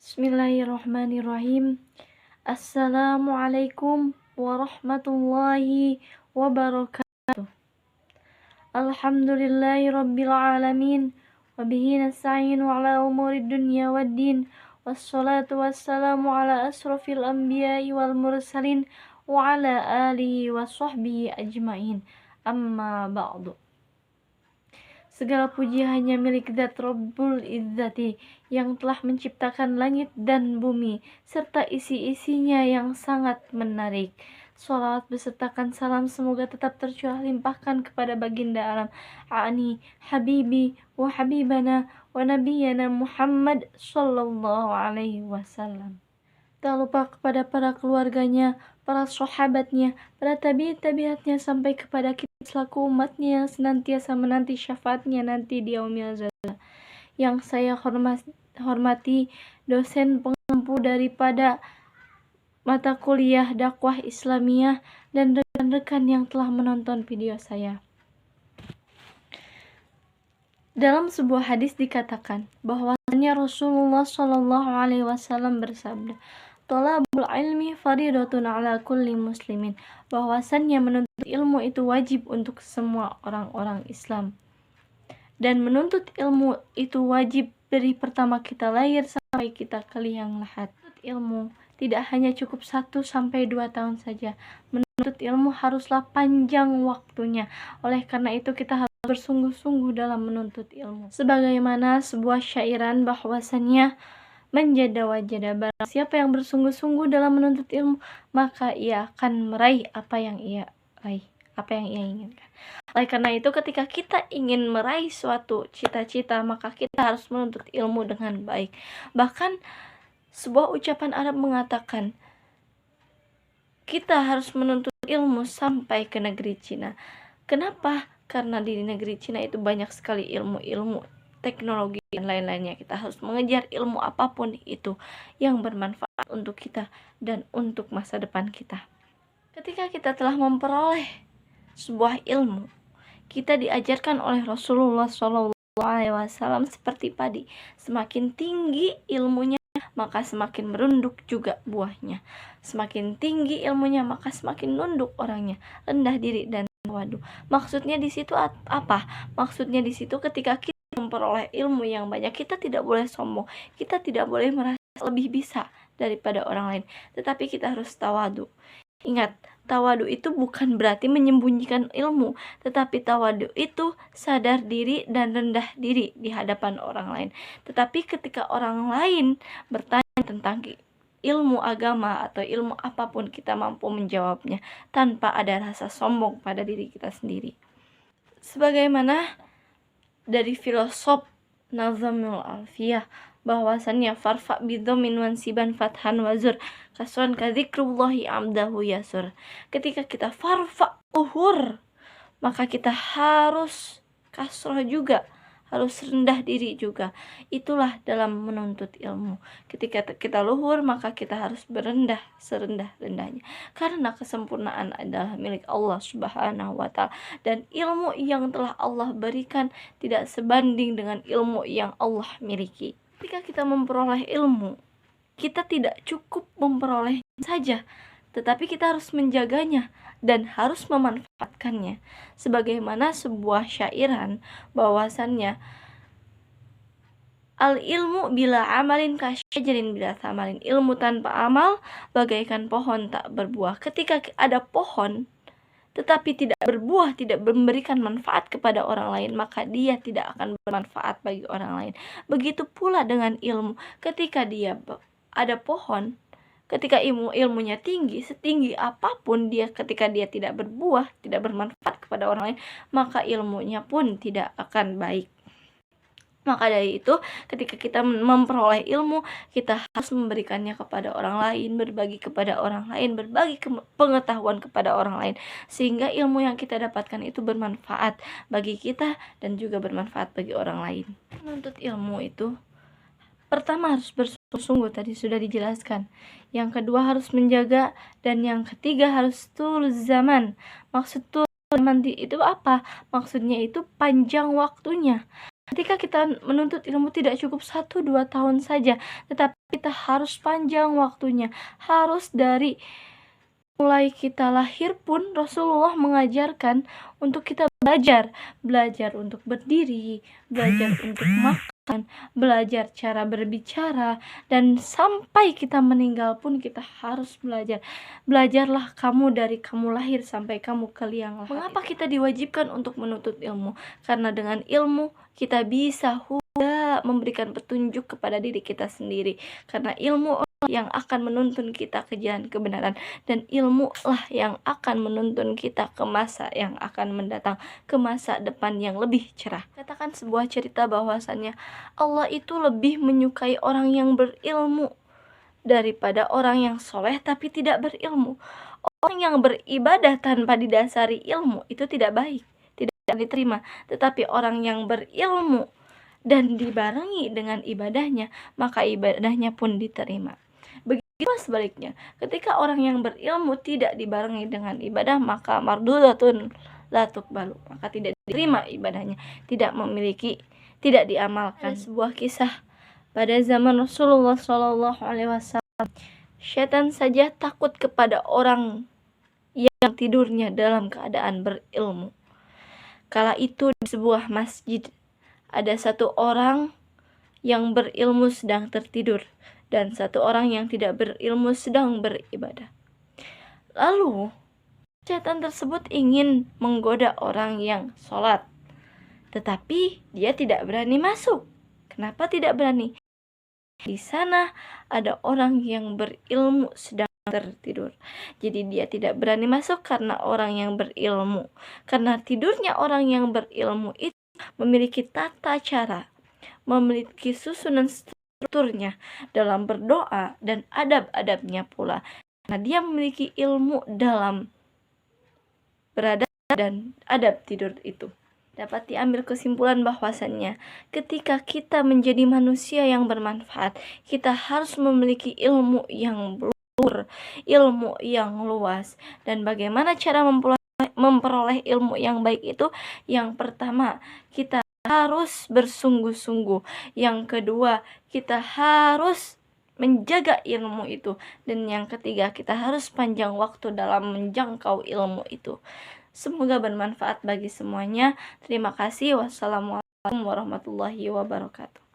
Bismillahirrahmanirrahim. Assalamualaikum warahmatullahi wabarakatuh. Alhamdulillahi rabbil alamin. Wabihi nasta'inu ala umurid dunya waddin. Wassalatu wassalamu ala asrafil anbiya'i wal mursalin. Wa ala alihi wa sahbihi ajma'in. Amma ba'du. Segala puji hanya milik Zat Rabbul Izzati yang telah menciptakan langit dan bumi serta isi-isinya yang sangat menarik. Sholawat besertakan salam semoga tetap tercurah limpahkan kepada baginda alam Ani Habibi wa Habibana wa Nabiyana Muhammad sallallahu alaihi wasallam. Tak lupa kepada para keluarganya, para sahabatnya, para tabi'at-tabi'atnya sampai kepada kita selaku umatnya yang senantiasa menanti syafaatnya nanti di yaumil jazaa. Yang saya hormati dosen pengampu daripada mata kuliah dakwah Islamiyah dan rekan-rekan yang telah menonton video saya. Dalam sebuah hadis dikatakan bahwasanya Rasulullah Shallallahu Alaihi Wasallam bersabda, "Thalabul ilmi faridatun ala kulli muslimin." Bahwasannya menuntut ilmu itu wajib untuk semua orang-orang Islam. Dan menuntut ilmu itu wajib dari pertama kita lahir sampai kita ke liang lahat. Menuntut ilmu tidak hanya cukup 1-2 tahun saja. Menuntut ilmu haruslah panjang waktunya. Oleh karena itu kita harus bersungguh-sungguh dalam menuntut ilmu. Sebagaimana sebuah syairan bahwasannya menjada wajada, barang siapa yang bersungguh-sungguh dalam menuntut ilmu, maka ia akan meraih apa yang ia raih, apa yang ia inginkan. Oleh karena itu ketika kita ingin meraih suatu cita-cita, maka kita harus menuntut ilmu dengan baik. Bahkan sebuah ucapan Arab mengatakan kita harus menuntut ilmu sampai ke negeri Cina. Kenapa? Karena di negeri Cina itu banyak sekali ilmu-ilmu teknologi dan lain-lainnya. Kita harus mengejar ilmu apapun itu yang bermanfaat untuk kita dan untuk masa depan kita. Ketika kita telah memperoleh sebuah ilmu, kita diajarkan oleh Rasulullah SAW seperti padi. Semakin tinggi ilmunya, maka semakin merunduk juga buahnya. Semakin tinggi ilmunya, maka semakin nunduk orangnya, rendah diri dan waduh. Maksudnya di situ apa? Maksudnya di situ ketika kita memperoleh ilmu yang banyak, kita tidak boleh sombong, kita tidak boleh merasa lebih bisa daripada orang lain, tetapi kita harus tawadu. Ingat, tawadu itu bukan berarti menyembunyikan ilmu, tetapi tawadu itu sadar diri dan rendah diri di hadapan orang lain. Tetapi ketika orang lain bertanya tentang ilmu agama atau ilmu apapun, kita mampu menjawabnya tanpa ada rasa sombong pada diri kita sendiri. Sebagaimana dari filosof Nazamul Alfiyah bahwasannya farfa bidhamin wansiban fathan wazur kaswan kadzikrullahi amdahu yasur. Ketika kita farfa uhur, maka kita harus kasroh juga, harus rendah diri juga. Itulah dalam menuntut ilmu. Ketika kita luhur, maka kita harus berendah serendah-rendahnya. Karena kesempurnaan adalah milik Allah Subhanahu wa Ta'ala, dan ilmu yang telah Allah berikan tidak sebanding dengan ilmu yang Allah miliki. Ketika kita memperoleh ilmu, kita tidak cukup memperolehnya saja, tetapi kita harus menjaganya dan harus memanfaatkannya. Sebagaimana sebuah syairan bahwasannya al ilmu bila amalin kasyajarin bila tamalin. Ilmu tanpa amal bagaikan pohon tak berbuah. Ketika ada pohon tetapi tidak berbuah, tidak memberikan manfaat kepada orang lain, maka dia tidak akan bermanfaat bagi orang lain. Begitu pula dengan ilmu. Ketika dia ada pohon, ketika ilmunya tinggi, setinggi apapun dia, ketika dia tidak berbuah, tidak bermanfaat kepada orang lain, maka ilmunya pun tidak akan baik. Maka dari itu, ketika kita memperoleh ilmu, kita harus memberikannya kepada orang lain, berbagi kepada orang lain, berbagi pengetahuan kepada orang lain, sehingga ilmu yang kita dapatkan itu bermanfaat bagi kita dan juga bermanfaat bagi orang lain. Menuntut ilmu itu pertama harus bersungguh-sungguh, tadi sudah dijelaskan. Yang kedua harus menjaga, dan yang ketiga harus tul zaman. Maksud tul zaman itu apa? Maksudnya itu panjang waktunya. Ketika kita menuntut ilmu tidak cukup 1-2 tahun saja, tetapi kita harus panjang waktunya. Harus dari mulai kita lahir pun Rasulullah mengajarkan untuk kita belajar untuk berdiri, belajar untuk makan, belajar cara berbicara, dan sampai kita meninggal pun kita harus belajar. Belajarlah kamu dari kamu lahir sampai kamu ke liang lahat. Mengapa kita diwajibkan untuk menuntut ilmu? Karena dengan ilmu kita bisa memberikan petunjuk kepada diri kita sendiri. Karena ilmu yang akan menuntun kita ke jalan kebenaran, dan ilmu lah yang akan menuntun kita ke masa yang akan mendatang, ke masa depan yang lebih cerah. Katakan sebuah cerita bahwasannya Allah itu lebih menyukai orang yang berilmu daripada orang yang soleh tapi tidak berilmu. Orang yang beribadah tanpa didasari ilmu itu tidak baik, tidak diterima. Tetapi orang yang berilmu dan dibarengi dengan ibadahnya, maka ibadahnya pun diterima. Begitu sebaliknya, ketika orang yang berilmu tidak dibarengi dengan ibadah, maka mardudatun la tuqbalu, maka tidak diterima ibadahnya, tidak diamalkan. Ada sebuah kisah pada zaman Rasulullah SAW, syaitan saja takut kepada orang yang tidurnya dalam keadaan berilmu. Kala itu di sebuah masjid ada satu orang yang berilmu sedang tertidur dan satu orang yang tidak berilmu sedang beribadah. Lalu setan tersebut ingin menggoda orang yang sholat, tetapi dia tidak berani masuk. Kenapa tidak berani? Di sana ada orang yang berilmu sedang tertidur. Jadi dia tidak berani masuk karena orang yang berilmu. Karena tidurnya orang yang berilmu itu memiliki tata cara, memiliki susunan strukturnya dalam berdoa dan adab-adabnya pula. Karena dia memiliki ilmu dalam beradab dan adab tidur itu. Dapat diambil kesimpulan bahwasannya ketika kita menjadi manusia yang bermanfaat, kita harus memiliki ilmu yang luhur, ilmu yang luas. Dan bagaimana cara memperoleh ilmu yang baik itu? Yang pertama, kita harus bersungguh-sungguh. Yang kedua, kita harus menjaga ilmu itu. Dan yang ketiga, kita harus panjang waktu dalam menjangkau ilmu itu. Semoga bermanfaat bagi semuanya. Terima kasih. Wassalamualaikum warahmatullahi wabarakatuh.